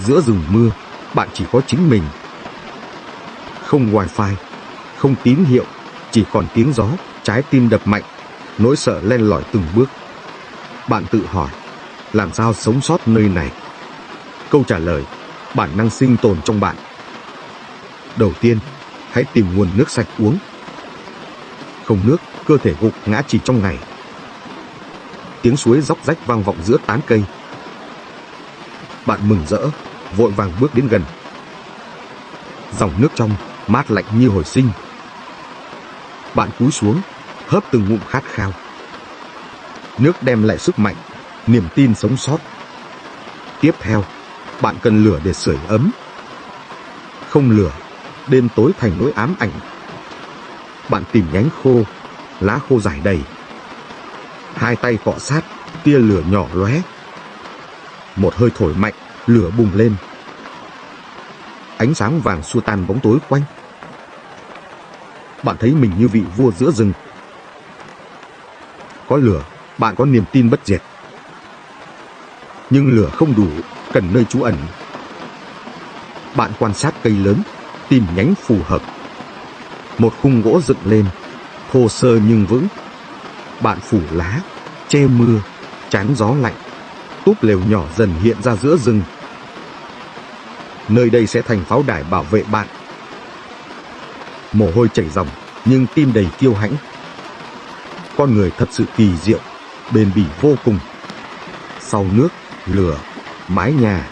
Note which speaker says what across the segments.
Speaker 1: Giữa rừng mưa, bạn chỉ có chính mình. Không wifi, không tín hiệu, chỉ còn tiếng gió, trái tim đập mạnh, nỗi sợ len lỏi từng bước. Bạn tự hỏi, làm sao sống sót nơi này? Câu trả lời, bản năng sinh tồn trong bạn. Đầu tiên, hãy tìm nguồn nước sạch uống. Không nước, cơ thể gục ngã chỉ trong ngày. Tiếng suối róc rách vang vọng giữa tán cây. Bạn mừng rỡ, vội vàng bước đến gần. Dòng nước trong, mát lạnh như hồi sinh. Bạn cúi xuống, hớp từng ngụm khát khao. Nước đem lại sức mạnh, niềm tin sống sót. Tiếp theo, bạn cần lửa để sưởi ấm. Không lửa, đêm tối thành nỗi ám ảnh. Bạn tìm nhánh khô, lá khô rải đầy. Hai tay cọ sát, tia lửa nhỏ lóe. Một hơi thổi mạnh, lửa bùng lên. Ánh sáng vàng xua tan bóng tối quanh. Bạn thấy mình như vị vua giữa rừng. Có lửa, bạn có niềm tin bất diệt. Nhưng lửa không đủ, cần nơi trú ẩn. Bạn quan sát cây lớn, tìm nhánh phù hợp. Một khung gỗ dựng lên, thô sơ nhưng vững. Bạn phủ lá, che mưa, chắn gió lạnh. Túp lều nhỏ dần hiện ra giữa rừng. Nơi đây sẽ thành pháo đài bảo vệ bạn. Mồ hôi chảy ròng, nhưng tim đầy kiêu hãnh. Con người thật sự kỳ diệu, bền bỉ vô cùng. Sau nước, lửa, mái nhà,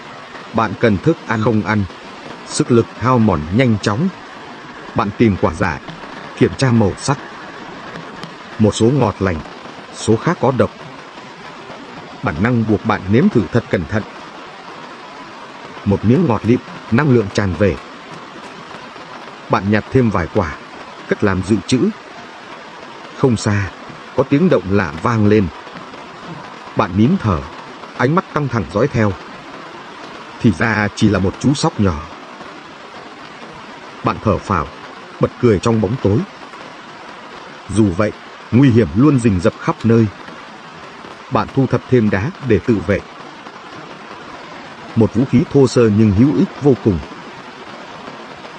Speaker 1: bạn cần thức ăn không ăn. Sức lực hao mòn nhanh chóng. Bạn tìm quả dại, kiểm tra màu sắc. Một số ngọt lành, số khác có độc. Bản năng buộc bạn nếm thử thật cẩn thận. Một miếng ngọt lịm, năng lượng tràn về. Bạn nhặt thêm vài quả, cất làm dự trữ. Không xa, có tiếng động lạ vang lên. Bạn nín thở, ánh mắt căng thẳng dõi theo. Thì ra chỉ là một chú sóc nhỏ. Bạn thở phào, bật cười trong bóng tối. Dù vậy, nguy hiểm luôn rình rập khắp nơi. Bạn thu thập thêm đá để tự vệ. Một vũ khí thô sơ nhưng hữu ích vô cùng.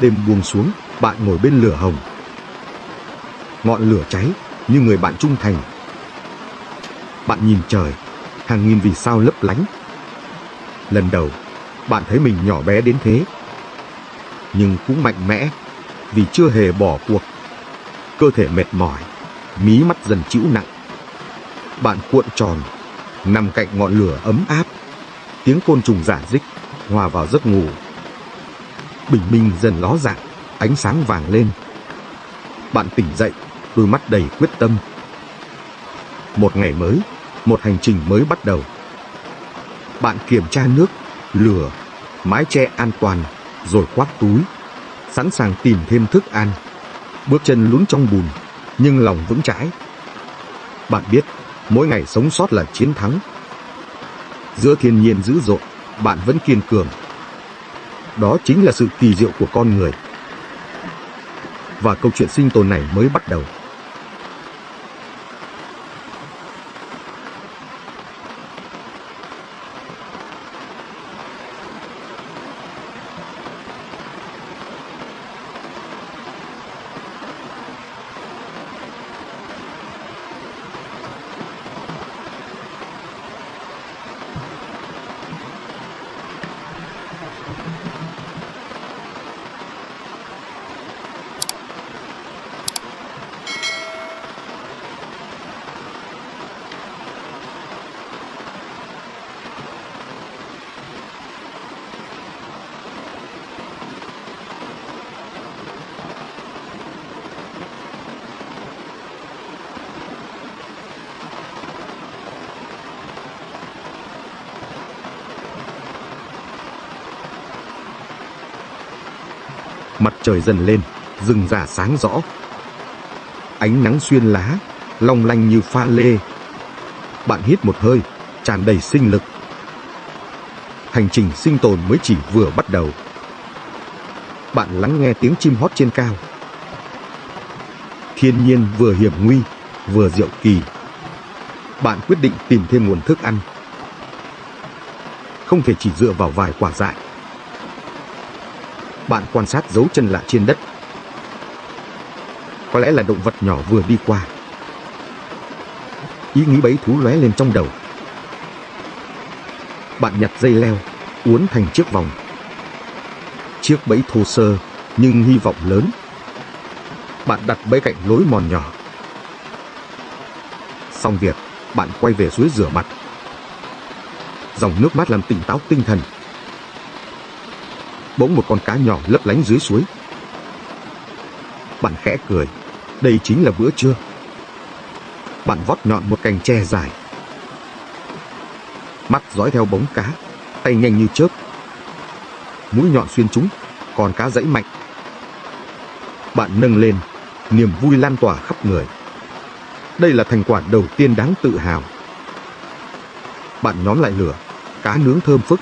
Speaker 1: Đêm buông xuống, bạn ngồi bên lửa hồng. Ngọn lửa cháy như người bạn trung thành. Bạn nhìn trời, hàng nghìn vì sao lấp lánh. Lần đầu, bạn thấy mình nhỏ bé đến thế. Nhưng cũng mạnh mẽ, vì chưa hề bỏ cuộc. Cơ thể mệt mỏi, mí mắt dần chịu nặng. Bạn cuộn tròn, nằm cạnh ngọn lửa ấm áp. Tiếng côn trùng rả rích, hòa vào giấc ngủ. Bình minh dần ló dạng, ánh sáng vàng lên. Bạn tỉnh dậy, đôi mắt đầy quyết tâm. Một ngày mới, một hành trình mới bắt đầu. Bạn kiểm tra nước, lửa, mái che an toàn, rồi khoác túi, sẵn sàng tìm thêm thức ăn. Bước chân lún trong bùn, nhưng lòng vững chãi. Bạn biết, mỗi ngày sống sót là chiến thắng. Giữa thiên nhiên dữ dội, bạn vẫn kiên cường. Đó chính là sự kỳ diệu của con người. Và câu chuyện sinh tồn này mới bắt đầu. Mặt trời dần lên, rừng rả sáng rõ. Ánh nắng xuyên lá, long lanh như pha lê. Bạn hít một hơi, tràn đầy sinh lực. Hành trình sinh tồn mới chỉ vừa bắt đầu. Bạn lắng nghe tiếng chim hót trên cao. Thiên nhiên vừa hiểm nguy, vừa diệu kỳ. Bạn quyết định tìm thêm nguồn thức ăn. Không thể chỉ dựa vào vài quả dại, Bạn quan sát dấu chân lạ trên đất. Có lẽ là động vật nhỏ vừa đi qua. Ý nghĩ bẫy thú lóe lên trong đầu. Bạn nhặt dây leo, uốn thành chiếc vòng. Chiếc bẫy thô sơ nhưng hy vọng lớn. Bạn đặt bẫy cạnh lối mòn nhỏ. Xong việc, bạn quay về suối rửa mặt. Dòng nước mát làm tỉnh táo tinh thần. Bỗng một con cá nhỏ lấp lánh dưới suối. Bạn khẽ cười. Đây chính là bữa trưa. Bạn vót nhọn một cành tre dài. Mắt dõi theo bóng cá, tay nhanh như chớp. Mũi nhọn xuyên trúng, con cá giãy mạnh. Bạn nâng lên, niềm vui lan tỏa khắp người. Đây là thành quả đầu tiên đáng tự hào. Bạn nhóm lại lửa, cá nướng thơm phức.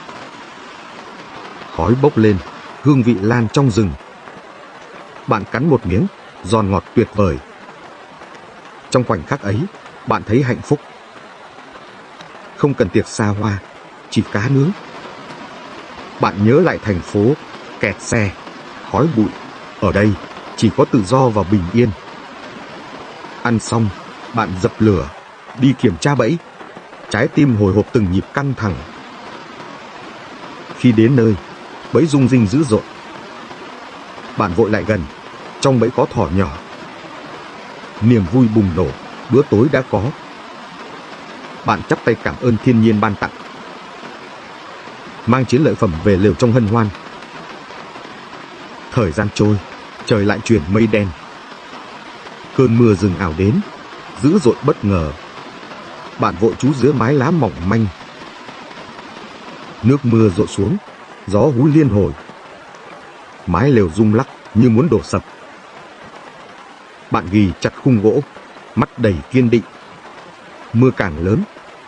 Speaker 1: Khói bốc lên, hương vị lan trong rừng. Bạn cắn một miếng, giòn ngọt tuyệt vời. Trong khoảnh khắc ấy, bạn thấy hạnh phúc. Không cần tiệc xa hoa, chỉ cá nướng. Bạn nhớ lại thành phố, kẹt xe, khói bụi. Ở đây, chỉ có tự do và bình yên. Ăn xong, bạn dập lửa, đi kiểm tra bẫy. Trái tim hồi hộp từng nhịp căng thẳng. Khi đến nơi, bẫy rung rinh dữ dội. Bạn vội lại gần, trong bẫy có thỏ nhỏ. Niềm vui bùng nổ, bữa tối đã có. Bạn chắp tay cảm ơn thiên nhiên ban tặng. Mang chiến lợi phẩm về lều trong hân hoan. Thời gian trôi, trời lại chuyển mây đen. Cơn mưa rừng ảo đến, dữ dội bất ngờ. Bạn vội trú dưới mái lá mỏng manh. Nước mưa rội xuống, gió hú liên hồi. Mái lều rung lắc như muốn đổ sập. Bạn ghì chặt khung gỗ, mắt đầy kiên định. Mưa càng lớn,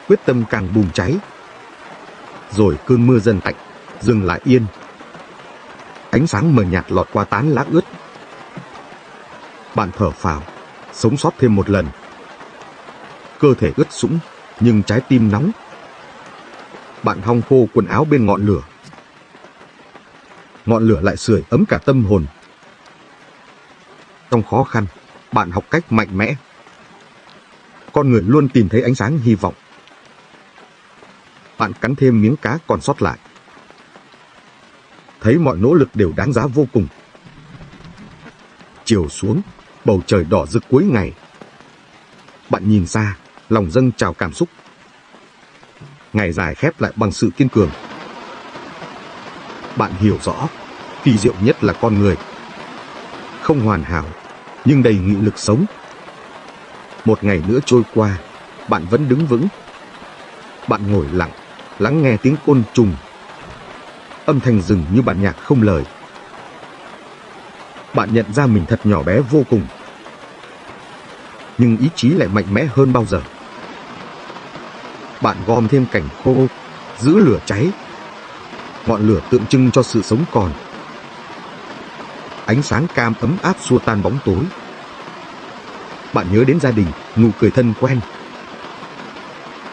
Speaker 1: quyết tâm càng bùng cháy. Rồi cơn mưa dần tạnh, dừng lại yên. Ánh sáng mờ nhạt lọt qua tán lá ướt. Bạn thở phào, sống sót thêm một lần. Cơ thể ướt sũng, nhưng trái tim nóng. Bạn hong khô quần áo bên ngọn lửa. Ngọn lửa lại sưởi ấm cả tâm hồn. Trong khó khăn, bạn học cách mạnh mẽ. Con người luôn tìm thấy ánh sáng hy vọng. Bạn cắn thêm miếng cá còn sót lại. Thấy mọi nỗ lực đều đáng giá vô cùng. Chiều xuống, bầu trời đỏ rực cuối ngày. Bạn nhìn xa, lòng dâng trào cảm xúc. Ngày dài khép lại bằng sự kiên cường. Bạn hiểu rõ, kỳ diệu nhất là con người. Không hoàn hảo, nhưng đầy nghị lực sống. Một ngày nữa trôi qua, bạn vẫn đứng vững. Bạn ngồi lặng, lắng nghe tiếng côn trùng. Âm thanh rừng như bản nhạc không lời. Bạn nhận ra mình thật nhỏ bé vô cùng. Nhưng ý chí lại mạnh mẽ hơn bao giờ. Bạn gom thêm cành khô, giữ lửa cháy. Ngọn lửa tượng trưng cho sự sống còn. Ánh sáng cam ấm áp xua tan bóng tối. Bạn nhớ đến gia đình, nụ cười thân quen.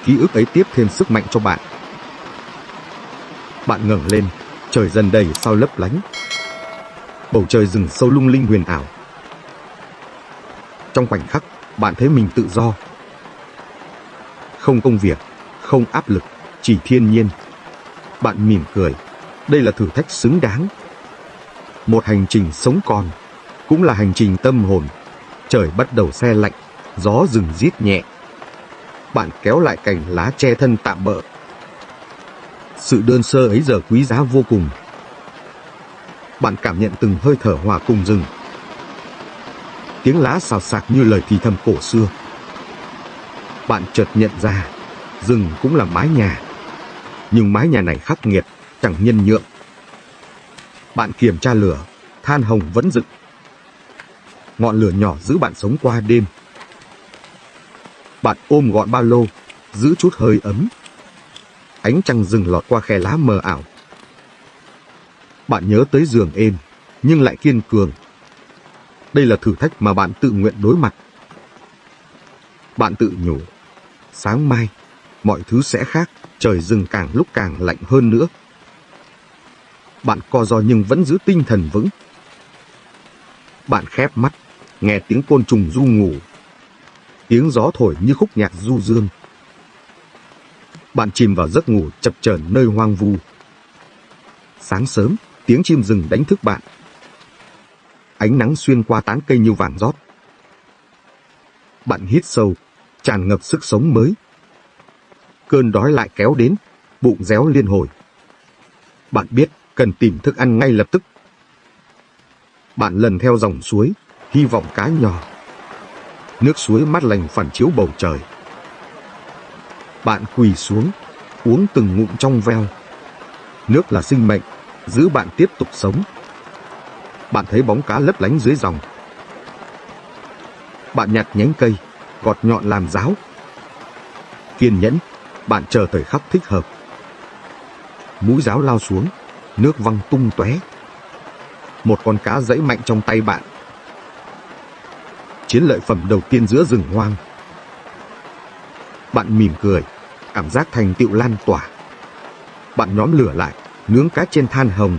Speaker 1: Ký ức ấy tiếp thêm sức mạnh cho bạn. Bạn ngẩng lên, trời dần đầy sao lấp lánh. Bầu trời rừng sâu lung linh huyền ảo. Trong khoảnh khắc, bạn thấy mình tự do. Không công việc, không áp lực, chỉ thiên nhiên. Bạn mỉm cười. Đây là thử thách xứng đáng. Một hành trình sống còn, cũng là hành trình tâm hồn. Trời bắt đầu se lạnh, gió rừng rít nhẹ. Bạn kéo lại cành lá che thân tạm bợ. Sự đơn sơ ấy giờ quý giá vô cùng. Bạn cảm nhận từng hơi thở hòa cùng rừng. Tiếng lá xào xạc như lời thì thầm cổ xưa. Bạn chợt nhận ra, rừng cũng là mái nhà. Nhưng mái nhà này khắc nghiệt, chẳng nhân nhượng. Bạn kiểm tra lửa, than hồng vẫn rực. Ngọn lửa nhỏ giữ bạn sống qua đêm. Bạn ôm gọn ba lô, giữ chút hơi ấm. Ánh trăng rừng lọt qua khe lá mờ ảo. Bạn nhớ tới giường êm, nhưng lại kiên cường. Đây là thử thách mà bạn tự nguyện đối mặt. Bạn tự nhủ, sáng mai, mọi thứ sẽ khác, trời rừng càng lúc càng lạnh hơn nữa. Bạn co ro nhưng vẫn giữ tinh thần vững. Bạn khép mắt, nghe tiếng côn trùng ru ngủ. Tiếng gió thổi như khúc nhạc du dương. Bạn chìm vào giấc ngủ chập chờn nơi hoang vu. Sáng sớm, tiếng chim rừng đánh thức bạn. Ánh nắng xuyên qua tán cây như vàng rót. Bạn hít sâu, tràn ngập sức sống mới. Cơn đói lại kéo đến, bụng réo liên hồi. Bạn biết cần tìm thức ăn ngay lập tức. Bạn lần theo dòng suối, hy vọng cá nhỏ. Nước suối mát lành phản chiếu bầu trời. Bạn quỳ xuống, uống từng ngụm trong veo. Nước là sinh mệnh, giữ bạn tiếp tục sống. Bạn thấy bóng cá lấp lánh dưới dòng. Bạn nhặt nhánh cây, gọt nhọn làm giáo. Kiên nhẫn, bạn chờ thời khắc thích hợp. Mũi giáo lao xuống, nước văng tung tóe. Một con cá giãy mạnh trong tay bạn. Chiến lợi phẩm đầu tiên giữa rừng hoang. Bạn mỉm cười, cảm giác thành tựu lan tỏa. Bạn nhóm lửa lại, nướng cá trên than hồng.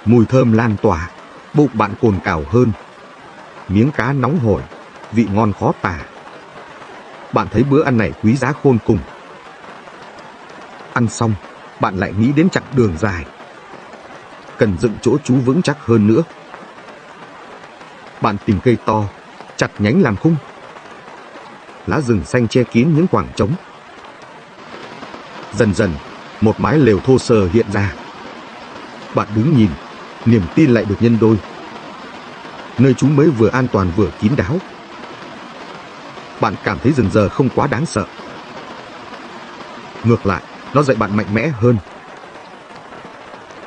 Speaker 1: Mùi thơm lan tỏa, bụng bạn cồn cào hơn. Miếng cá nóng hổi, vị ngon khó tả. Bạn thấy bữa ăn này quý giá khôn cùng. Ăn xong, bạn lại nghĩ đến chặng đường dài. Cần dựng chỗ trú vững chắc hơn nữa. Bạn tìm cây to, chặt nhánh làm khung. Lá rừng xanh che kín những khoảng trống. Dần dần, một mái lều thô sơ hiện ra. Bạn đứng nhìn, niềm tin lại được nhân đôi. Nơi trú mới vừa an toàn vừa kín đáo. Bạn cảm thấy rừng giờ không quá đáng sợ. Ngược lại, nó dạy bạn mạnh mẽ hơn.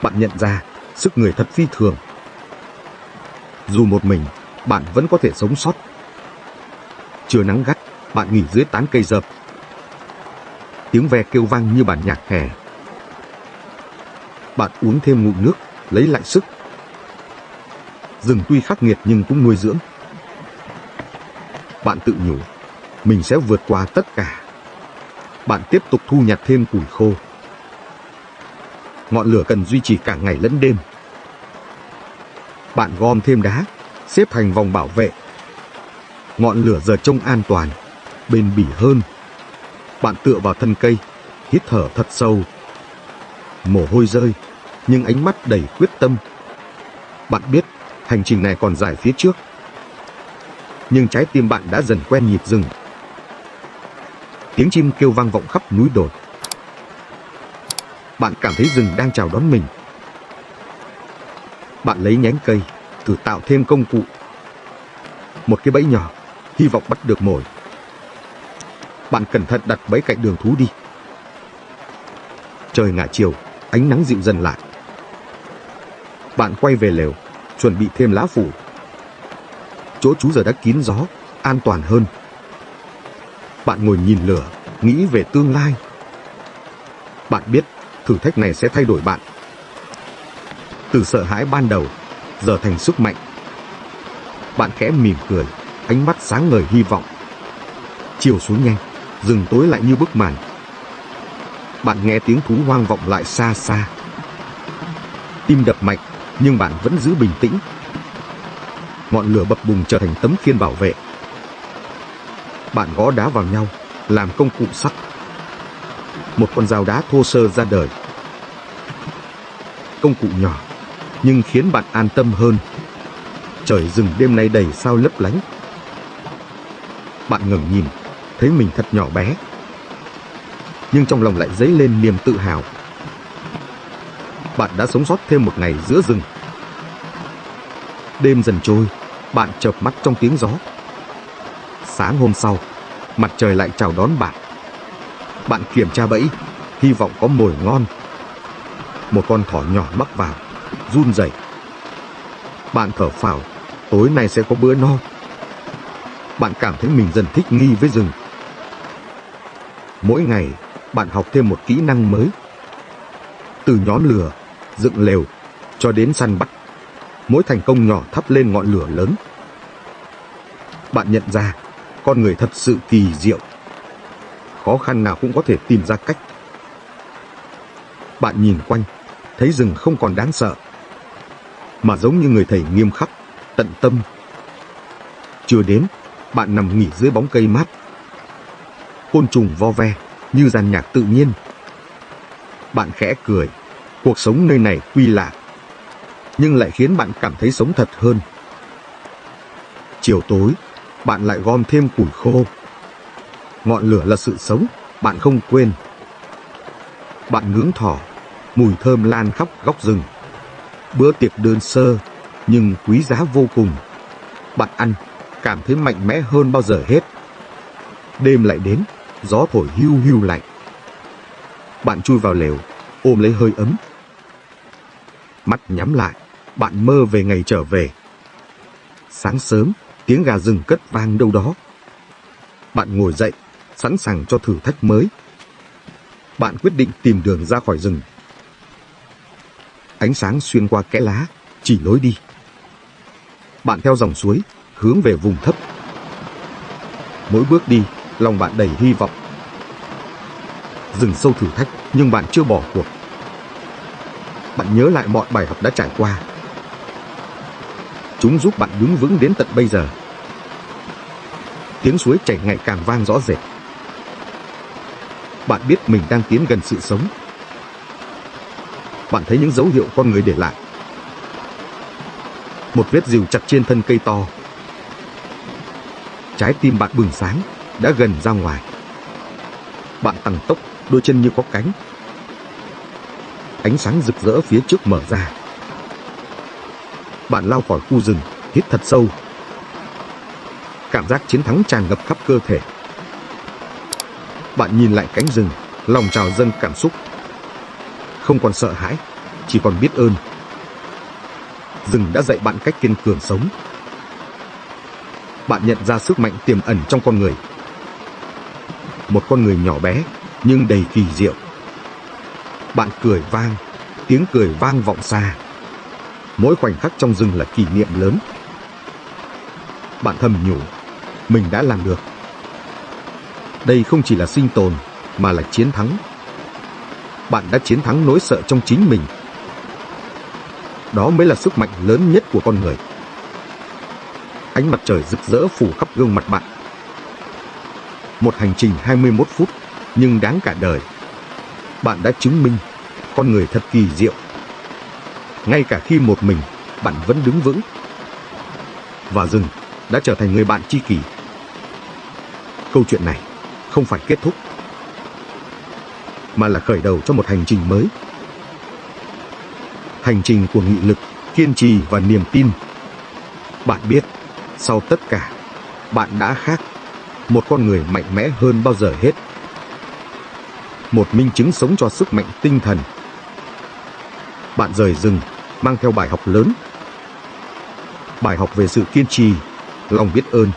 Speaker 1: Bạn nhận ra sức người thật phi thường. Dù một mình, bạn vẫn có thể sống sót. Trưa nắng gắt, bạn nghỉ dưới tán cây rợp. Tiếng ve kêu vang như bản nhạc hè. Bạn uống thêm ngụm nước, lấy lại sức. Rừng tuy khắc nghiệt nhưng cũng nuôi dưỡng. Bạn tự nhủ, mình sẽ vượt qua tất cả. Bạn tiếp tục thu nhặt thêm củi khô. Ngọn lửa cần duy trì cả ngày lẫn đêm. Bạn gom thêm đá, xếp thành vòng bảo vệ. Ngọn lửa giờ trông an toàn, bền bỉ hơn. Bạn tựa vào thân cây, hít thở thật sâu. Mồ hôi rơi, nhưng ánh mắt đầy quyết tâm. Bạn biết hành trình này còn dài phía trước. Nhưng trái tim bạn đã dần quen nhịp rừng. Tiếng chim kêu vang vọng khắp núi đồi. Bạn cảm thấy rừng đang chào đón mình. Bạn lấy nhánh cây, thử tạo thêm công cụ. Một cái bẫy nhỏ, hy vọng bắt được mồi. Bạn cẩn thận đặt bẫy cạnh đường thú đi. Trời ngả chiều, ánh nắng dịu dần lại. Bạn quay về lều, chuẩn bị thêm lá phủ. Chỗ trú giờ đã kín gió, an toàn hơn. Bạn ngồi nhìn lửa, nghĩ về tương lai. Bạn biết thử thách này sẽ thay đổi bạn. Từ sợ hãi ban đầu, giờ thành sức mạnh. Bạn khẽ mỉm cười, ánh mắt sáng ngời hy vọng. Chiều xuống nhanh, rừng tối lại như bức màn. Bạn nghe tiếng thú hoang vọng lại xa xa. Tim đập mạnh, nhưng bạn vẫn giữ bình tĩnh. Ngọn lửa bập bùng trở thành tấm khiên bảo vệ. Bạn gõ đá vào nhau, làm công cụ sắt. Một con dao đá thô sơ ra đời. Công cụ nhỏ, nhưng khiến bạn an tâm hơn. Trời rừng đêm nay đầy sao lấp lánh. Bạn ngẩng nhìn, thấy mình thật nhỏ bé. Nhưng trong lòng lại dấy lên niềm tự hào. Bạn đã sống sót thêm một ngày giữa rừng. Đêm dần trôi, bạn chợp mắt trong tiếng gió. Sáng hôm sau, mặt trời lại chào đón bạn. Bạn kiểm tra bẫy, hy vọng có mồi ngon. Một con thỏ nhỏ mắc vào, run rẩy. Bạn thở phào, tối nay sẽ có bữa no. Bạn cảm thấy mình dần thích nghi với rừng. Mỗi ngày, bạn học thêm một kỹ năng mới. Từ nhóm lửa, dựng lều, cho đến săn bắt. Mỗi thành công nhỏ thắp lên ngọn lửa lớn. Bạn nhận ra, con người thật sự kỳ diệu. Khó khăn nào cũng có thể tìm ra cách. Bạn nhìn quanh, thấy rừng không còn đáng sợ, mà giống như người thầy nghiêm khắc, tận tâm. Chưa đến, bạn nằm nghỉ dưới bóng cây mát. Côn trùng vo ve như dàn nhạc tự nhiên. Bạn khẽ cười, cuộc sống nơi này tuy lạ, nhưng lại khiến bạn cảm thấy sống thật hơn. Chiều tối, bạn lại gom thêm củi khô. Ngọn lửa là sự sống, bạn không quên. Bạn nướng thỏ, mùi thơm lan khắp góc rừng. Bữa tiệc đơn sơ, nhưng quý giá vô cùng. Bạn ăn, cảm thấy mạnh mẽ hơn bao giờ hết. Đêm lại đến, gió thổi hiu hiu lạnh. Bạn chui vào lều, ôm lấy hơi ấm. Mắt nhắm lại, bạn mơ về ngày trở về. Sáng sớm, tiếng gà rừng cất vang đâu đó. Bạn ngồi dậy, sẵn sàng cho thử thách mới. Bạn quyết định tìm đường ra khỏi rừng. Ánh sáng xuyên qua kẽ lá, chỉ lối đi. Bạn theo dòng suối, hướng về vùng thấp. Mỗi bước đi, lòng bạn đầy hy vọng. Rừng sâu thử thách, nhưng bạn chưa bỏ cuộc. Bạn nhớ lại mọi bài học đã trải qua. Chúng giúp bạn đứng vững đến tận bây giờ. Tiếng suối chảy ngày càng vang rõ rệt. Bạn biết mình đang tiến gần sự sống. Bạn thấy những dấu hiệu con người để lại. Một vết rìu chặt trên thân cây to. Trái tim bạn bừng sáng, đã gần ra ngoài. Bạn tăng tốc, đôi chân như có cánh. Ánh sáng rực rỡ phía trước mở ra. Bạn lao khỏi khu rừng, hít thật sâu. Cảm giác chiến thắng tràn ngập khắp cơ thể. Bạn nhìn lại cánh rừng, lòng trào dâng cảm xúc. Không còn sợ hãi, chỉ còn biết ơn. Rừng đã dạy bạn cách kiên cường sống. Bạn nhận ra sức mạnh tiềm ẩn trong con người. Một con người nhỏ bé, nhưng đầy kỳ diệu. Bạn cười vang, tiếng cười vang vọng xa. Mỗi khoảnh khắc trong rừng là kỷ niệm lớn. Bạn thầm nhủ, mình đã làm được. Đây không chỉ là sinh tồn, mà là chiến thắng. Bạn đã chiến thắng nỗi sợ trong chính mình. Đó mới là sức mạnh lớn nhất của con người. Ánh mặt trời rực rỡ phủ khắp gương mặt bạn. Một hành trình 21 phút, nhưng đáng cả đời. Bạn đã chứng minh con người thật kỳ diệu. Ngay cả khi một mình, bạn vẫn đứng vững. Và rừng đã trở thành người bạn tri kỷ. Câu chuyện này không phải kết thúc, mà là khởi đầu cho một hành trình mới. Hành trình của nghị lực, kiên trì và niềm tin. Bạn biết, sau tất cả, bạn đã khác. Một con người mạnh mẽ hơn bao giờ hết. Một minh chứng sống cho sức mạnh tinh thần. Bạn rời rừng, mang theo bài học lớn. Bài học về sự kiên trì, lòng biết ơn.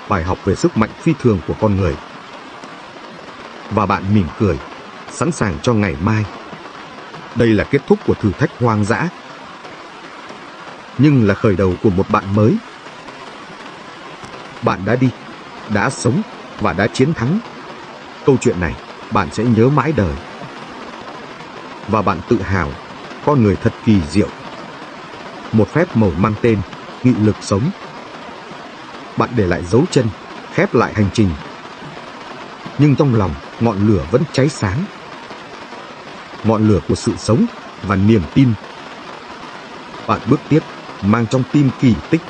Speaker 1: Bài học về sức mạnh phi thường của con người. Và bạn mỉm cười, sẵn sàng cho ngày mai. Đây là kết thúc của thử thách hoang dã, nhưng là khởi đầu của một bạn mới. Bạn đã đi, đã sống và đã chiến thắng. Câu chuyện này bạn sẽ nhớ mãi đời. Và bạn tự hào, con người thật kỳ diệu. Một phép màu mang tên nghị lực sống. Bạn để lại dấu chân, khép lại hành trình. Nhưng trong lòng, ngọn lửa vẫn cháy sáng. Ngọn lửa của sự sống và niềm tin. Bạn bước tiếp, mang trong tim kỳ tích.